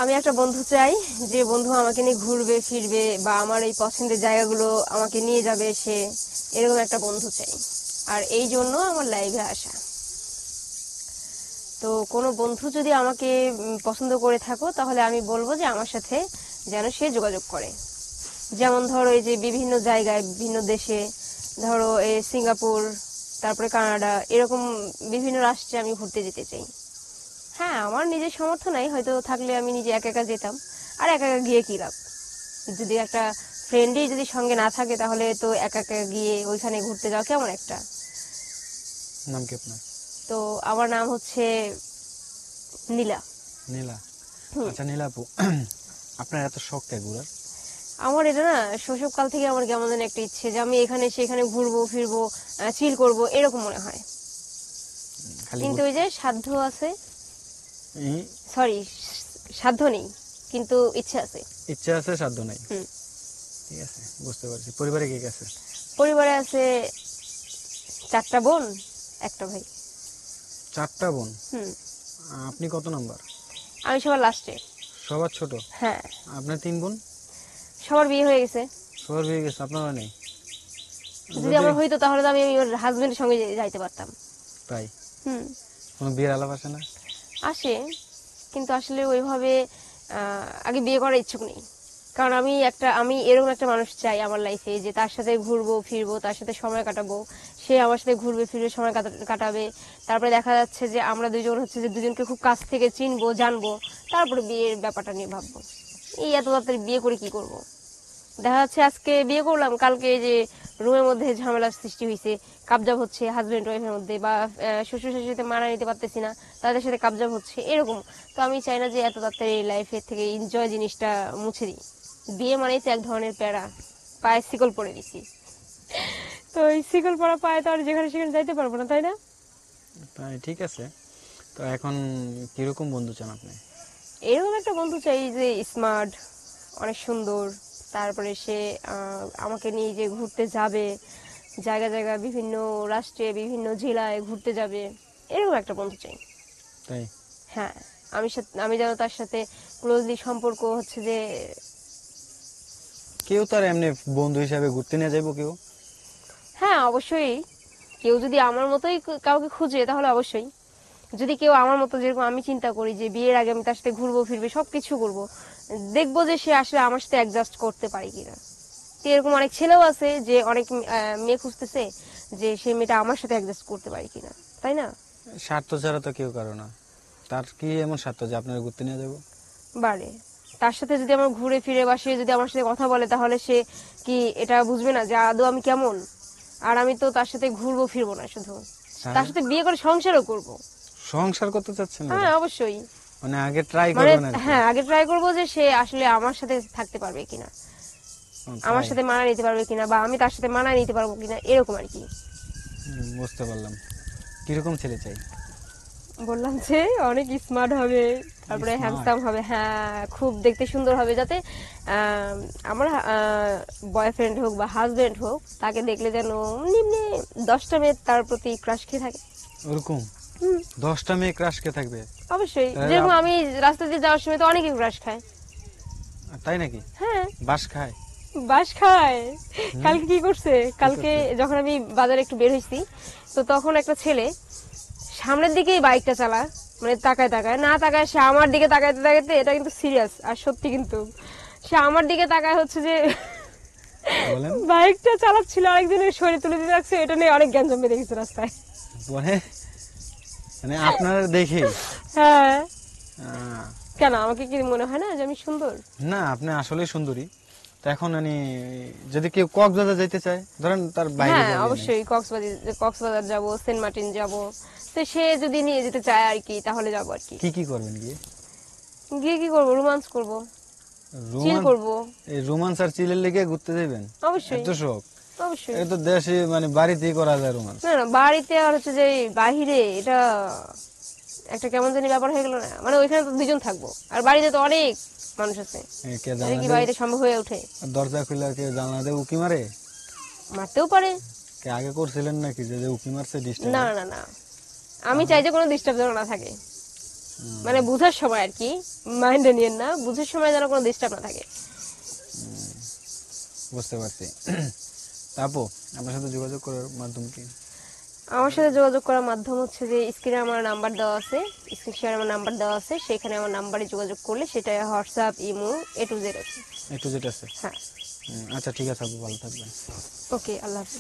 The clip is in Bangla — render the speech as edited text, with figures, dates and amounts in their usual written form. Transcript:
আমি একটা বন্ধু চাই, যে বন্ধু আমাকে নিয়ে ঘুরবে ফিরবে বা আমার এই পছন্দের জায়গাগুলো আমাকে নিয়ে যাবে সে, এরকম একটা বন্ধু চাই। আর এই জন্য আমার লাইভে আসা। তো কোনো বন্ধু যদি আমাকে পছন্দ করে থাকো, তাহলে আমি বলবো যে আমার সাথে যেন সে যোগাযোগ করে। যেমন ধরো এই যে বিভিন্ন জায়গায় বিভিন্ন দেশে, ধরো এই সিঙ্গাপুর, তারপরে কানাডা, এরকম বিভিন্ন রাষ্ট্রে আমি ঘুরতে যেতে চাই। হ্যাঁ, আমার নিজের সামর্থ্য নাই, হয়তো থাকলে আমি নিজে একা একা যেতাম। আর একা একা গিয়ে কি লাভ? যদি একটা ফ্রেন্ডই যদি সঙ্গে না থাকে, তাহলে তো একা একা গিয়ে ওইখানে ঘুরতে যাওয়া কেমন একটা। নাম কি আপনার? তো আমার নাম হচ্ছে নীলা। নীলা। আচ্ছা নীলা আপু, আপনার এত শখ কে ঘোরার? আমার এটা না শৈশবকাল থেকে আমার কেমন যেন একটা ইচ্ছে যে আমি এখানে সেখানে ঘুরবো ফিরবো, চিল করব, এরকম মনে হয়। খালি কিন্তু ওই যে সাধ্য আছে, এই সরি, সাধ্য নেই কিন্তু ইচ্ছে আছে। ইচ্ছা আছে, সাধ্য নাই। হুম। ঠিক আছে, বুঝতে পারছি। পরিবারে কে কে আছে? পরিবারে আছে 4টা বোন, একটা ভাই। 4টা বোন। হুম। আপনি কত নাম্বার? আমি সবার লাস্টে। সবার ছোট? হ্যাঁ। আপনার 3 বোন? সবার বিয়ে হয়ে গেছে। সবার বিয়ে গেছে, আপনারা নেই? যদি যদি আমার হইতো তাহলে তো আমি ওর হাজবেন্ডের সঙ্গে যাইতে পারতাম। তাই হুম। কোনো বিয়ের আলাপ আসে না? আসে, কিন্তু আসলে ওইভাবে আগে বিয়ে করার ইচ্ছুক নেই। কারণ আমি এরকম একটা মানুষ চাই আমার লাইফে, যে তার সাথে ঘুরবো ফিরবো, তার সাথে সময় কাটাবো, সে আমার সাথে ঘুরবে ফিরবে, সময় কাটাবে। তারপরে দেখা যাচ্ছে যে আমরা দুজন হচ্ছে যে দুজনকে খুব কাছ থেকে চিনবো জানবো, তারপরে বিয়ের ব্যাপারটা নিয়ে ভাববো। এই এত তাড়াতাড়ি বিয়ে করে কি করব? দেখা যাচ্ছে আজকে বিয়ে করলাম, কালকে যে রুমের মধ্যে ঝামেলার সৃষ্টি হয়েছে, কাবজাব হচ্ছে হাজবেন্ড ওয়াইফের মধ্যে, বা শ্বশুর শাশুড়ির সাথে মানা নিতে পারতেছি না, তাদের সাথে কাবজাব হচ্ছে, এরকম। তো আমি চাই না যে এত তাড়াতাড়ি লাইফের থেকে এনজয় জিনিসটা মুছে দিই। বিয়ে মানেই তো এক ধরনের প্যারা, পায়ে শিকল পরে দিছি। তো এই শিকল পরা পায়ে তো আর যেখানে সেখানে যাইতে পারবো না, তাই না? তাই, ঠিক আছে। তো এখন কিরকম বন্ধু চান আপনি? এরকম একটা বন্ধু চাই যে স্মার্ট, অনেক সুন্দর, তারপরে সে আমাকে নিয়ে যে ঘুরতে যাবে, জায়গা জায়গা বিভিন্ন রাষ্ট্রে বিভিন্ন জেলায় ঘুরতে যাবে, এরকম একটা বন্ধু চাই। তাই? হ্যাঁ, আমি যেন তার সাথে ক্লোজলি সম্পর্ক হচ্ছে যে। কেউ তার এমনি বন্ধু হিসাবে ঘুরতে নিয়ে যাইবো কেউ? হ্যাঁ, অবশ্যই। কেউ যদি আমার মতোই কাউকে খুঁজে, তাহলে অবশ্যই। যদি কেউ আমার মতো, যেরকম আমি চিন্তা করি যে বিয়ের আগে আমি তার সাথে ঘুরবো ফিরবে সবকিছু করবো, দেখবো যে সে আসলে আমার সাথে অ্যাডজাস্ট করতে পারে কিনা। তো এরকম অনেক ছেলেও আছে যে অনেক মেয়ে খুঁজতেছে, যে সেই মেয়েটা আমার সাথে অ্যাডজাস্ট করতে পারে কিনা, তাই না? স্বার্থ ছাড়া তো কেউ কারো না। তার কি এমন স্বার্থ যে আপনারা ঘুরতে নিয়ে যাবো? বারে তার সাথে যদি আমার ঘুরে ফিরে বা সে যদি আমার সাথে কথা বলে, তাহলে সে কি এটা বুঝবে না যে আদৌ আমি কেমন? আর আমি তো তার সাথে ঘুরবো ফিরবো না শুধু, তার সাথে বিয়ে করে সংসারও করব। সংসার করতে চাচ্ছেন? হ্যাঁ, অবশ্যই। মানে আগে ট্রাই মানে করবেন আর কি? হ্যাঁ, আগে ট্রাই করবো যে সে আসলে আমার সাথে থাকতে পারবে কিনা, আমার সাথে মানায় নিতে পারবে কিনা, বা আমি তার সাথে মানায় নিতে পারবো কিনা, এরকম আর কি। বুঝতে পারলাম। কিরকম ছেলে চাই? বললাম যে অনেক স্মার্ট হবে, তারপরে হ্যান্ডসাম হবে, হ্যাঁ খুব দেখতে সুন্দর হবে, যাতে আমার বয়ফ্রেন্ড হোক বা হাজবেন্ড হোক, তাকে দেখলে যেন নিম্নে 10টা মেয়ে তার প্রতি ক্রাশ খেয়ে থাকে। ওরকম 10টা মেয়ে ক্রাশ কে থাকবে? অবশ্যই। যেরকম আমি রাস্তা দিয়ে যাওয়ার সময় তো অনেকেই ক্রাশ খায়। তাই নাকি? হ্যাঁ, বাস খায়? বাস খায়। কালকে কি করছে, কালকে যখন আমি বাজারে একটু বের হয়েছি, তো তখন একটা ছেলে সামনের দিকেই বাইকটা চালা, মানে তাকায় তাকায় না তাকায়, সে আমার দিকে তাকাইতে তাকাইতে, এটা কিন্তু সিরিয়াস আর সত্যি, কিন্তু সে আমার দিকে তাকায় হচ্ছে যে বাইকটা চালাচ্ছিল, আরেকজনের শরীরে তুলে দিতে লাগছে, এটা নিয়ে অনেক জ্ঞান জমে দেখেছে রাস্তায়। মানে আপনারা দেখে? হ্যাঁ। কেন, আমাকে কি মনে হয় না যে আমি সুন্দর? না, আপনি আসলেই সুন্দরী। তো এখন যদি কেউ কক্সবাজার যাইতে চায়, ধরেন তার বাইরে হ্যাঁ, অবশ্যই কক্সবাজার যাব, সেন্ট মার্টিন যাব, তো সে যদি নিয়ে যেতে চায় আর কি, তাহলে যাবো আর কি। কি করবেন গিয়ে? গিয়ে কি করবো, রোমান্স করবো, চিল করবো। এই রোমান্স আর চিলের লেগে ঘুরতে যাবেন? অবশ্যই। এত শখ? অবশ্যই। এটা তো দেশে মানে বাড়িতেই করা যায় রোমান্স। না না, বাড়িতে আর হচ্ছে যে বাহিরে, এটা একটা কেমন জানি ব্যাপার হয়ে গেল না? মানে ওইখানে তো দুজন থাকবো, আর বাড়িতে তো অনেক মানুষ আছে, কি বাড়িতে সম্ভব হয়ে ওঠে? দরজা খুলে কেউ জানলা দিয়ে উকি মারে? মারতেও পারে। আগে করছিলেন নাকি যে উকি মারছে ডিস্টার্ব? না না না, আমি চাই যে কোনো ডিস্টার্ব যেন না থাকে। মানে বুঝার সময় আর কি, মাইন্ডে নিয়েন না, বুঝার সময় যেন কোনো ডিস্টার্ব না থাকে। বুঝতে পারছি। তা আপু, আপনার সাথে যোগাযোগ করার মাধ্যম কি? আমার সাথে যোগাযোগ করার মাধ্যম হচ্ছে যে স্ক্রিনে আমার নাম্বার দেওয়া আছে, স্ক্রিন শেয়ারে আমার নাম্বার দেওয়া আছে, সেখানে আমার নাম্বারে যোগাযোগ করলে সেটা WhatsApp, imo, A to Z আছে। একটু যেটা আছে। হ্যাঁ। আচ্ছা ঠিক আছে আপু, ভালো থাকবেন। ওকে, আল্লাহ হাফিজ।